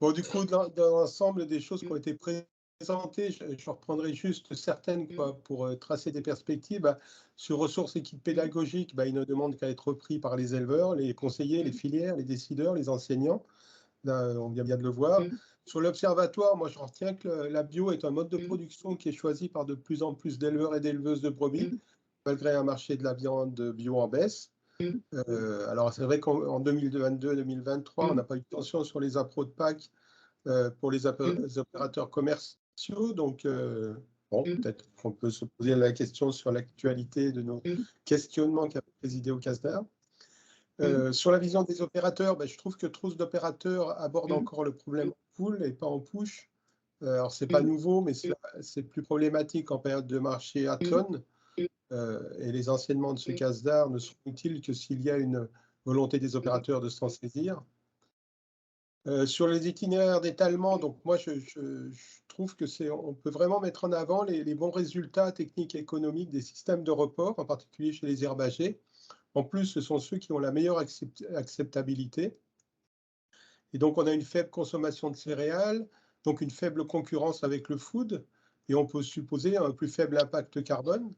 Bon, du coup, dans l'ensemble des choses qui ont été présentées, je reprendrai juste certaines pour tracer des perspectives. Sur ressources et kits pédagogiques, ils ne demandent qu'à être repris par les éleveurs, les conseillers, les filières, les décideurs, les enseignants. Là, on vient bien de le voir. Sur l'observatoire, moi, je retiens que la bio est un mode de production qui est choisi par de plus en plus d'éleveurs et d'éleveuses de brebis, malgré un marché de la viande bio en baisse. Alors, c'est vrai qu'en 2022-2023, on n'a pas eu de tension sur les appros de Pâques pour les opérateurs commerciaux. Donc, bon, peut-être qu'on peut se poser la question sur l'actualité de nos questionnements qui avaient présidé au CASDAR. Sur la vision des opérateurs, je trouve que trop d'opérateurs abordent encore le problème en poule et pas en push. Alors, ce n'est pas nouveau, mais c'est plus problématique en période de marché atone. Et les enseignements de ce CASDAR ne sont utiles que s'il y a une volonté des opérateurs de s'en saisir. Sur les itinéraires d'étalement, donc moi je trouve que on peut vraiment mettre en avant les bons résultats techniques et économiques des systèmes de report, en particulier chez les herbagers. En plus, ce sont ceux qui ont la meilleure acceptabilité. Et donc, on a une faible consommation de céréales, donc une faible concurrence avec le food, et on peut supposer un plus faible impact carbone.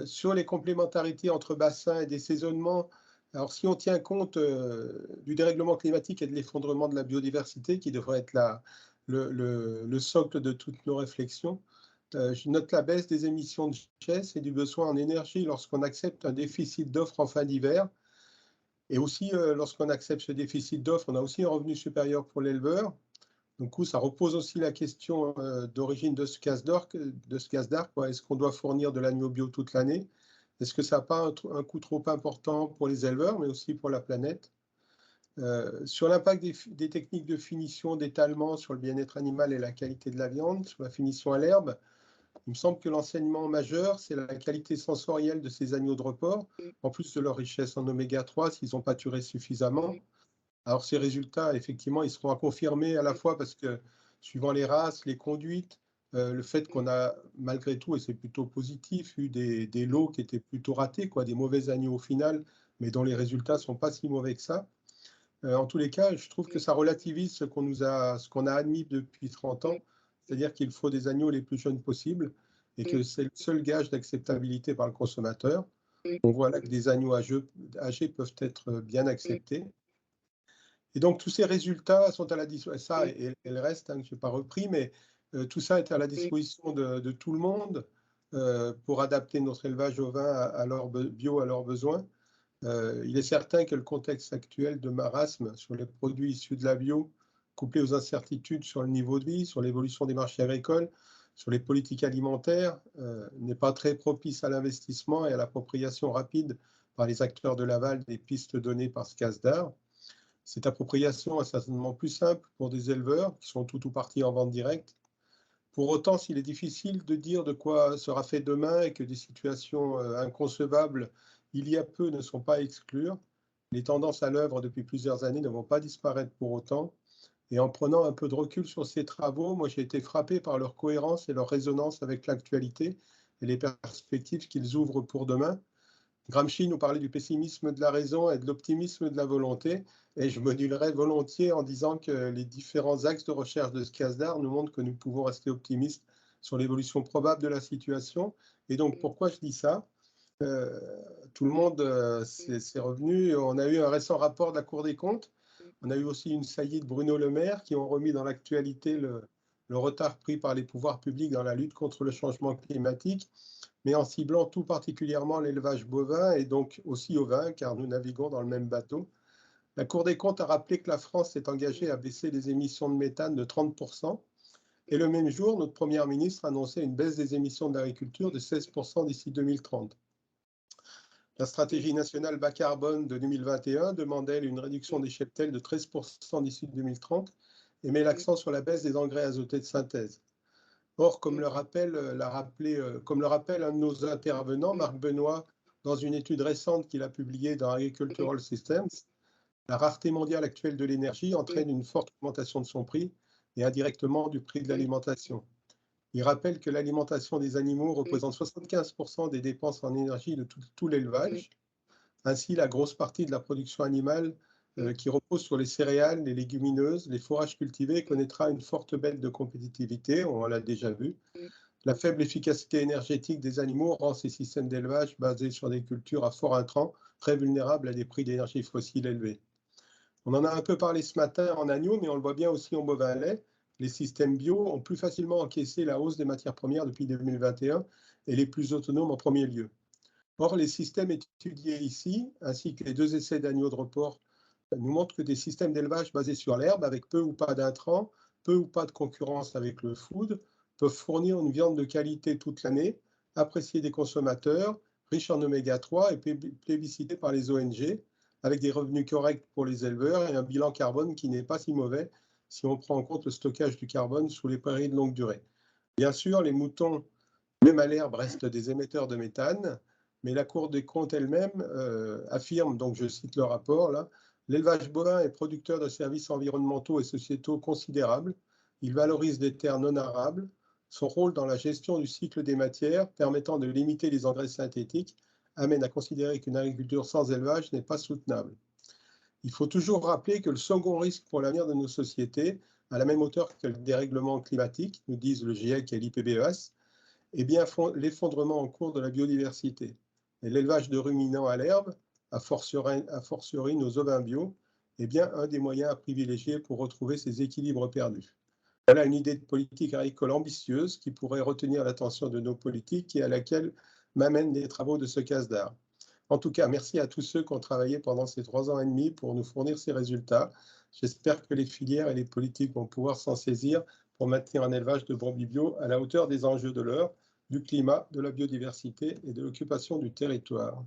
Sur les complémentarités entre bassins et désaisonnement, alors si on tient compte du dérèglement climatique et de l'effondrement de la biodiversité, qui devrait être le socle de toutes nos réflexions, je note la baisse des émissions de richesse et du besoin en énergie lorsqu'on accepte un déficit d'offres en fin d'hiver. Et aussi, lorsqu'on accepte ce déficit d'offres, on a aussi un revenu supérieur pour l'éleveur. Donc, ça repose aussi la question d'origine de ce CASDAR. Est-ce qu'on doit fournir de l'agneau bio toute l'année? Est-ce que ça n'a pas un coût trop important pour les éleveurs, mais aussi pour la planète? Sur l'impact des techniques de finition, d'étalement sur le bien-être animal et la qualité de la viande, sur la finition à l'herbe, il me semble que l'enseignement majeur, c'est la qualité sensorielle de ces agneaux de report, en plus de leur richesse en oméga 3 s'ils n'ont pâturé suffisamment. Alors ces résultats, effectivement, ils seront à confirmer à la fois parce que, suivant les races, les conduites, le fait qu'on a, malgré tout, et c'est plutôt positif, eu des lots qui étaient plutôt ratés, des mauvais agneaux au final, mais dont les résultats ne sont pas si mauvais que ça. En tous les cas, je trouve que ça relativise ce qu'on a admis depuis 30 ans, c'est-à-dire qu'il faut des agneaux les plus jeunes possibles et que c'est le seul gage d'acceptabilité par le consommateur. On voit là que des agneaux âgés peuvent être bien acceptés. Et donc, tous ces résultats sont à la disposition, ça et le reste, que je n'ai pas repris, mais tout ça est à la disposition de tout le monde pour adapter notre élevage ovin à leurs besoins. Il est certain que le contexte actuel de marasme sur les produits issus de la bio, couplé aux incertitudes sur le niveau de vie, sur l'évolution des marchés agricoles, sur les politiques alimentaires, n'est pas très propice à l'investissement et à l'appropriation rapide par les acteurs de l'aval des pistes données par ce CASDAR. Cette appropriation est certainement plus simple pour des éleveurs qui sont tout ou partie en vente directe. Pour autant, s'il est difficile de dire de quoi sera fait demain et que des situations inconcevables il y a peu ne sont pas à exclure, les tendances à l'œuvre depuis plusieurs années ne vont pas disparaître pour autant. Et en prenant un peu de recul sur ces travaux, moi j'ai été frappé par leur cohérence et leur résonance avec l'actualité et les perspectives qu'ils ouvrent pour demain. Gramsci nous parlait du pessimisme de la raison et de l'optimisme de la volonté, et je modulerais volontiers en disant que les différents axes de recherche de ce CASDAR nous montrent que nous pouvons rester optimistes sur l'évolution probable de la situation. Et donc, pourquoi je dis ça? Tout le monde s'est revenu. On a eu un récent rapport de la Cour des comptes. On a eu aussi une saillie de Bruno Le Maire qui ont remis dans l'actualité le retard pris par les pouvoirs publics dans la lutte contre le changement climatique, mais en ciblant tout particulièrement l'élevage bovin et donc aussi ovin, car nous naviguons dans le même bateau. La Cour des comptes a rappelé que la France s'est engagée à baisser les émissions de méthane de 30%, et le même jour, notre Première ministre annonçait une baisse des émissions de l'agriculture de 16% d'ici 2030. La stratégie nationale bas carbone de 2021 demandait une réduction des cheptels de 13% d'ici 2030 et met l'accent sur la baisse des engrais azotés de synthèse. Or, comme le rappelle un de nos intervenants, Marc Benoît, dans une étude récente qu'il a publiée dans Agricultural Systems, la rareté mondiale actuelle de l'énergie entraîne une forte augmentation de son prix et indirectement du prix de l'alimentation. Il rappelle que l'alimentation des animaux représente 75% des dépenses en énergie de tout l'élevage. Ainsi, la grosse partie de la production animale qui repose sur les céréales, les légumineuses, les fourrages cultivés, connaîtra une forte baisse de compétitivité, on l'a déjà vu. La faible efficacité énergétique des animaux rend ces systèmes d'élevage basés sur des cultures à fort intrant très vulnérables à des prix d'énergie fossile élevés. On en a un peu parlé ce matin en agneau, mais on le voit bien aussi en bovin lait. Les systèmes bio ont plus facilement encaissé la hausse des matières premières depuis 2021 et les plus autonomes en premier lieu. Or, les systèmes étudiés ici, ainsi que les 2 essais d'agneaux de report, nous montrent que des systèmes d'élevage basés sur l'herbe, avec peu ou pas d'intrants, peu ou pas de concurrence avec le food, peuvent fournir une viande de qualité toute l'année, appréciée des consommateurs, riche en oméga 3 et plébiscitée par les ONG, avec des revenus corrects pour les éleveurs et un bilan carbone qui n'est pas si mauvais si on prend en compte le stockage du carbone sous les prairies de longue durée. Bien sûr, les moutons, même à l'herbe, restent des émetteurs de méthane, mais la Cour des comptes elle-même affirme, donc je cite le rapport là, l'élevage bovin est producteur de services environnementaux et sociétaux considérables. Il valorise des terres non arables. Son rôle dans la gestion du cycle des matières, permettant de limiter les engrais synthétiques, amène à considérer qu'une agriculture sans élevage n'est pas soutenable. Il faut toujours rappeler que le second risque pour l'avenir de nos sociétés, à la même hauteur que le dérèglement climatique, nous disent le GIEC et l'IPBES, est bien l'effondrement en cours de la biodiversité. Et l'élevage de ruminants à l'herbe, a fortiori nos ovins bio, est bien un des moyens à privilégier pour retrouver ces équilibres perdus. Voilà une idée de politique agricole ambitieuse qui pourrait retenir l'attention de nos politiques et à laquelle m'amènent les travaux de ce CASDAR. En tout cas, merci à tous ceux qui ont travaillé pendant ces 3 ans et demi pour nous fournir ces résultats. J'espère que les filières et les politiques vont pouvoir s'en saisir pour maintenir un élevage de brebis bio à la hauteur des enjeux de l'heure, du climat, de la biodiversité et de l'occupation du territoire.